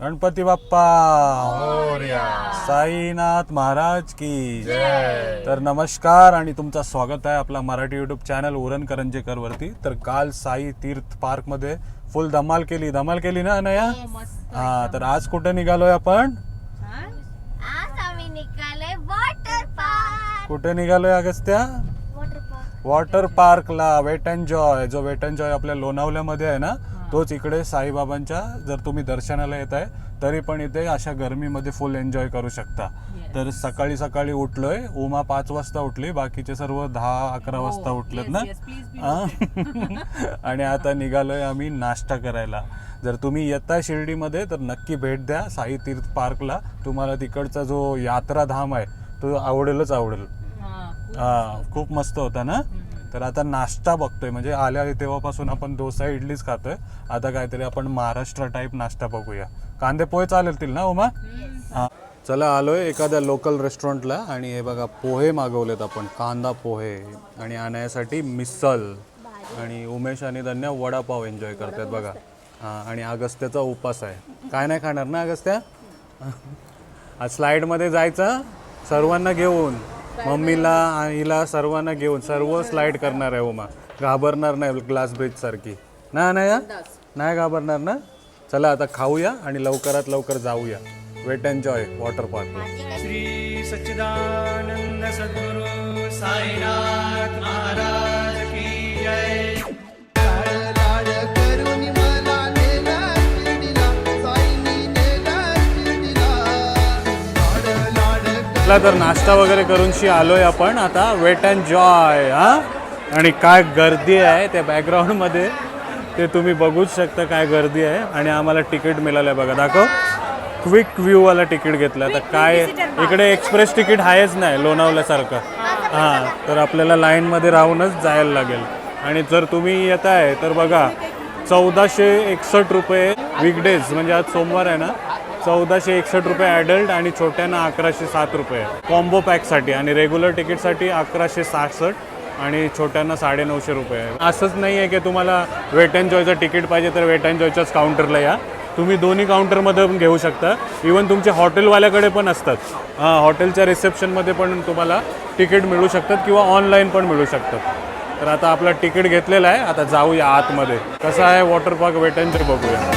गणपती बाप्पा मोरया. साईनाथ महाराज की जय. तर नमस्कार आणि तुमचं स्वागत आहे आपला मराठी यूट्यूब चॅनल उरण करंजेकर वरती. तर काल साई तीर्थ पार्क मध्ये फुल धमाल केली ना अनया. हा, तर आज कुठे निघालोय आपण? आज आम्ही निघालोय वॉटर पार्क. कुठे निघालोय अगस्त्या? वॉटर पार्कला. वेट अँड जॉय, जो वेट अँड जॉय आपल्या लोणावल्यामध्ये आहे ना, तोच इकडे साईबाबांच्या. जर तुम्ही दर्शनाला येत आहे तरी पण इथे अशा गरमीमध्ये फुल एन्जॉय करू शकता. तर सकाळी सकाळी उठलोय. उमा 5 वाजता उठली, बाकीचे सर्व 10-11 वाजता उठलेत ना. आणि आता निघालोय आम्ही नाश्ता करायला. जर तुम्ही येताय शिर्डीमध्ये तर नक्की भेट द्या साई तीर्थ पार्कला. तुम्हाला तिकडचा जो यात्राधाम आहे तो आवडेल. हा, खूप मस्त होता ना. तर आता नाश्ता बघतोय, म्हणजे आल्या तेव्हापासून आपण डोसा इडलीच खातोय. आता काहीतरी आपण महाराष्ट्र टाईप नाश्ता बघूया. कांदे पोहे चालतील ना उमा? हा, चला आलोय एखाद्या लोकल रेस्टॉरंटला आणि हे बघा पोहे मागवलेत आपण. कांदा पोहे आणि आणण्यासाठी मिसल. आणि उमेश आणि धन्या वडापाव एन्जॉय करतात बघा. हा, आणि अगस्त्याचा उपास आहे. काय नाही खाणार ना अगस्त्या? आज स्लाईडमध्ये जायचं सर्वांना घेऊन, मम्मीला आईला सर्वांना घेऊन सर्व स्लाईड करणार आहे उमा. घाबरणार नाही ग्लास ब्रिज सारखी ना. नाही घाबरणार ना. चला आता खाऊया आणि लवकरात लवकर जाऊया वेट एन्जॉय वॉटर पार्कला. श्री सच्चिदानंद सद्गुरु साईनाथ महाराज की जय. तर नाश्ता वगैरे करून आलोय आपण आता वेट अँड जॉय. हा, आणि काय गर्दी आहे त्या बॅकग्राऊंडमध्ये ते तुम्ही बघूच शकता. काय गर्दी आहे. आणि आम्हाला तिकीट मिळालं बघा. दाखव. क्विक व्ह्यू वाला तिकीट घेतलं. आता काय इकडे एक्सप्रेस तिकीट आहेच नाही लोणावल्यासारखं. हां, तर आपल्याला लाईनमध्ये राहूनच जायला लागेल. आणि जर तुम्ही येत आहे तर बघा 1461 रुपये वीकडेज, म्हणजे आज सोमवार आहे ना. 1461 रुपये ॲडल्ट आणि छोट्यांना 1107 रुपये कॉम्बो पॅकसाठी. आणि रेग्युलर तिकीटसाठी 1166 आणि छोट्यांना 950 रुपये आहे. असंच नाही आहे की तुम्हाला वेट अँड जॉयचं तिकीट पाहिजे तर वेट अँड जॉयच्याच काउंटरला या. तुम्ही दोन्ही काउंटरमध्ये पण घेऊ शकता. इवन तुमच्या हॉटेलवाल्याकडे पण असतात. हां, हॉटेलच्या रिसेप्शनमध्ये पण तुम्हाला तिकीट मिळू शकतात किंवा ऑनलाईन पण मिळू शकतात. तर आता आपला तिकीट घेतलेला आहे. आता जाऊया आतमध्ये. कसं आहे water park wet and joy बघूया.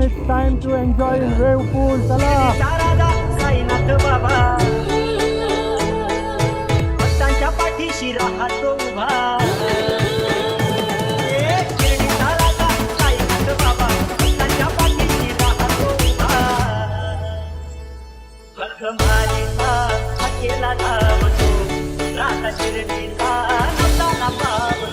It's time to enjoy in wave pool. चला. साईनाथ बाबा भक्तांच्या पाठीशी राहतो उभा. साईनाथ बाबा भक्तांच्या पाठीशी राहतो उभा. मालिका केला धावतो राधा शिर्डीचा नवताना पावतो.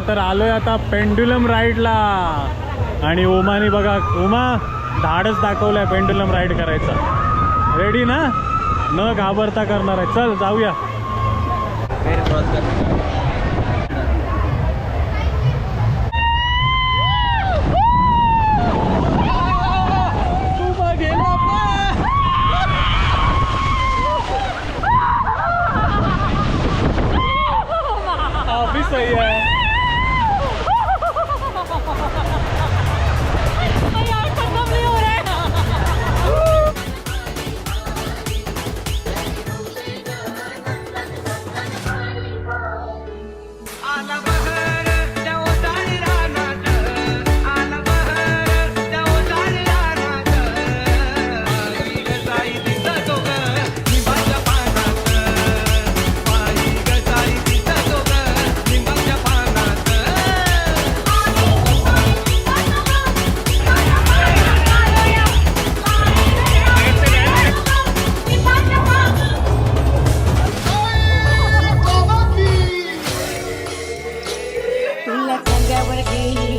तर आलोय आता पेंड्युलम राईडला आणि उमानी बघा, उमा धाडच दाखवलंय पेंड्युलम राईड करायचा. रेडी ना? न घाबरता करणार आहे. चल जाऊया. काफी सही है. आला बहर त्या ओसाडी रानात, आला बहर त्या ओसाडी रानात, पायी ग साई दिसतो ग लिंबाच्या पानात, पायी ग साई दिसतो ग लिंबाच्या पानात. तुला खांद्यावर गेली,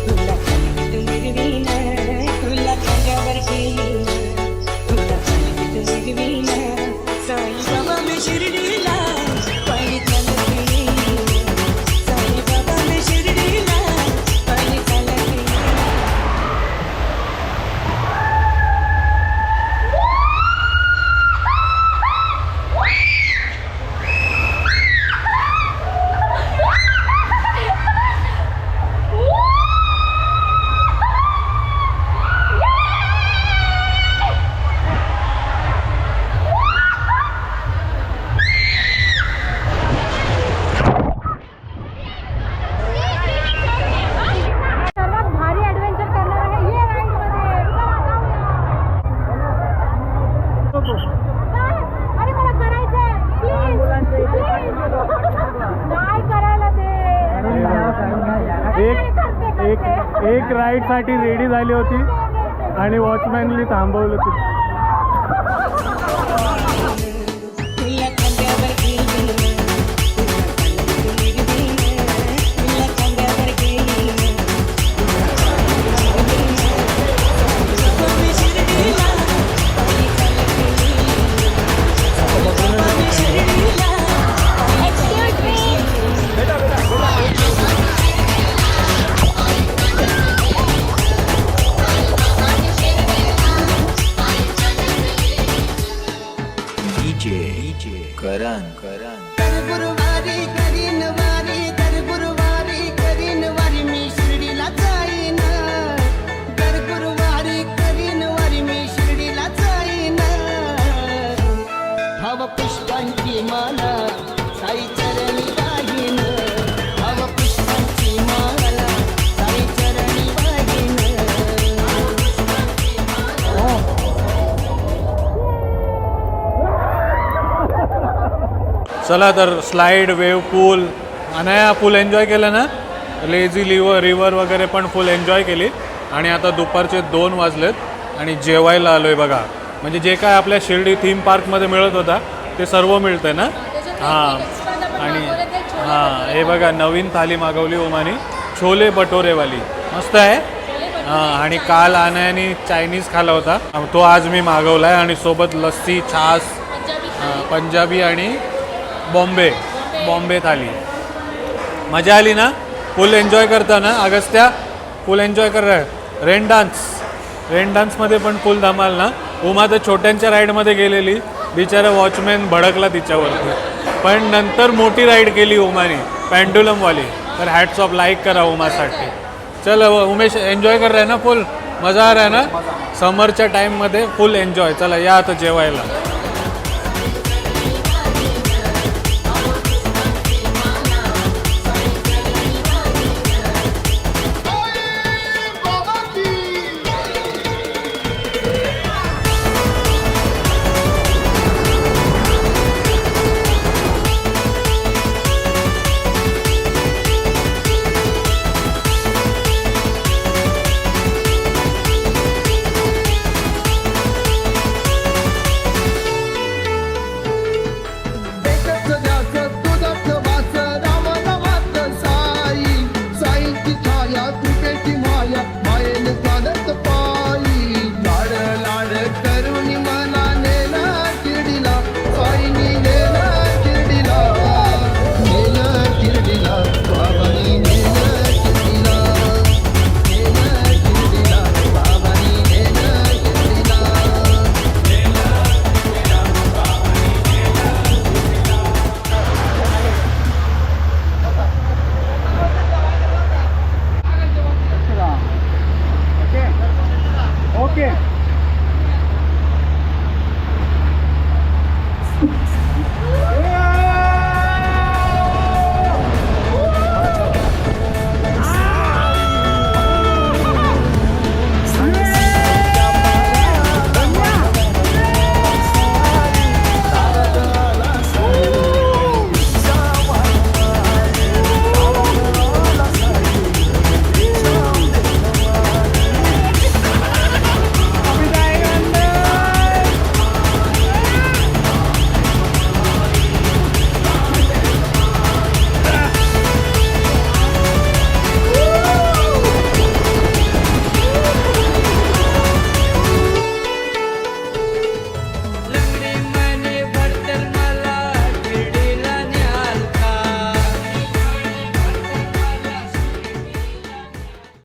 तुला खांद्यात मिरवीन, तुला खांद्यावर गेली, तुला खांद्यात मिरवीन. साईबाबा मी शिर्डीला पायी चालत गेली, साईबाबा मी शिर्डीला पायी चालत गेली. सर्वात भारी ऍडव्हेंचर करणार आहे ये राईड मध्ये. अरे मला करायचंय नाही करायला दे. एक राईड साठी रेडी झाली होती आणि वॉचमॅननी थांबवलं ती. तुला खांद्यावर गेली, तुला खांद्यात मिरवीन, तुला खांद्यावर गेली, साईबाबा मी शिर्डीला पायी चालत गेली, साईबाबा मी शिर्डीला पायी चालत गेली. कर गुरुवारी करीन वारी, कर गुरुवारी करीन वारी, मी शिर्डीला जाईन. कर गुरुवारी करीन वारी, मी शिर्डीला जाईन. भाव पुष्पांची माला साई चरणी वाहीन, भाव पुष्पांची माला साई चरणी वाहीन. चला तर स्लाईड, वेव पूल, अनाया फुल एन्जॉय केलं ना. लेझी रिव्हर वगैरे पण फुल एन्जॉय केली. आणि आता दुपारचे 2 वाजलेत आणि जेवायला आलोय बघा. म्हणजे जे काय आपल्या शिर्डी थीम पार्कमध्ये मिळत होता ते सर्व मिळतंय ना. हां आणि हां हे बघा नवीन थाली मागवली ओमानी, छोले भटोरेवाली, मस्त आहे. हां आणि काल अनायाने चायनीज खाला होता, तो आज मी मागवला आहे. आणि सोबत लस्सी, छास, पंजाबी आणि बॉम्बे थाली. मजा आली ना? फुल एन्जॉय करता ना अगस्त्या? फुल एन्जॉय कर रहा है. रेन डान्समध्ये पण फुल धमाल ना. उमा तर छोट्यांच्या राईडमध्ये गेलेली, बिचारा वॉचमॅन भडकला तिच्यावरती. पण नंतर मोठी राईड केली उमाने, पेंडुलमवाली. तर हॅट्स ऑफ, लाईक करा उमासाठी. चल उमेश एन्जॉय कर रहा है ना फुल? मजा आ रहा है ना? समरच्या टाईममध्ये फुल एन्जॉय. चला या आता जेवायला.